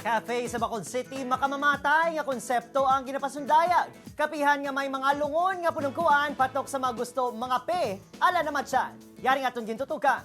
Cafe sa Bacol City, makamamatay nga konsepto ang ginapasundayag. Kapihan nga may mga lungon nga punungkuan patok sa mga gusto mga pe, ala naman siya. Yari nga itong gintutukan.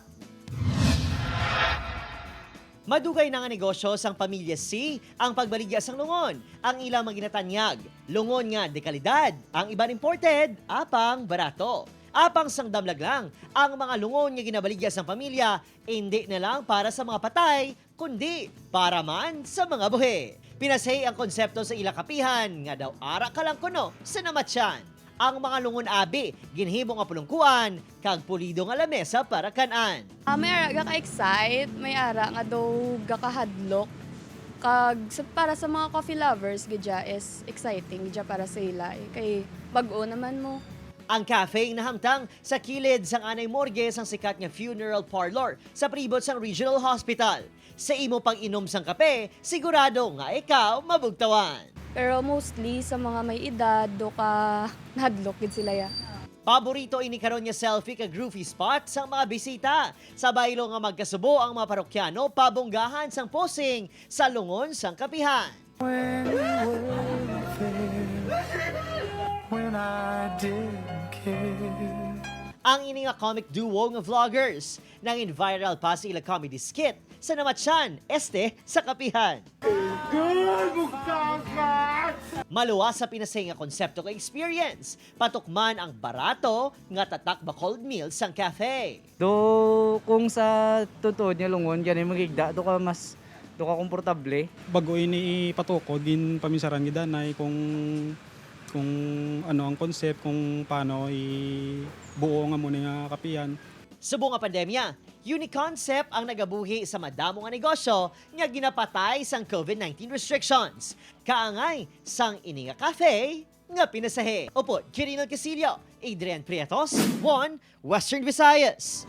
Madugay na nga negosyo sang pamilya C ang pagbaligya sang lungon. Ang ilang maginatanyag, lungon nga de kalidad, ang iban imported, apang barato. Apang sang damlag lang, ang mga lungon nga ginabaligya sang pamilya, hindi na lang para sa mga patay, kundi para man sa mga buhi. Pinasay ang konsepto sa ilang kapihan, nga daw ara ka lang kuno sa namatsyan. Ang mga lungon abi, ginhibo nga pulungkuan, kag pulido nga lamesa para kanan. May ara ga ka-excite, may ara nga daw ga kahadlok. Kag para sa mga coffee lovers, gidya is exciting gidya para sa ila. Kay bag-o naman mo. Ang cafe nahamtang sa kilid sang Anay Morgue sang sikat nga funeral parlor sa pribot sang Regional Hospital. Sa imo pang inom sang kape, sigurado nga ikaw mabugtawan. Pero mostly sa mga may edad, do ka nahadlok gid sila ya. Paborito ini karon nga selfie ka groovy spot sang mga bisita. Sa baylo nga magkasubo ang mga parokyano pabonggahan sang posing sa lungon sang kapihan. When I didn't care. Ang ini nga comic duo nga vloggers nangin viral pa sa ilang comedy skit sa namatsyan sa kapihan. Maluwas sa pinasay nga konsepto ka experience. Patukman ang barato nga tatak ba cold meal sang cafe. Do kung sa totoo niya lungon ganay magigda do ka mas do ka komportable. Bago ini ipatuko din paminsaran gidanay kung ano ang concept, kung paano ibuo nga muna nga kapihan. Subong nga pandemya, unique concept ang nagabuhi sa madamo nga negosyo nga ginapatay sang COVID-19 restrictions. Kaangay sang ini nga cafe nga pinasahe. Opo, Kirino Casillo, Adrian Prietos, One Western Visayas.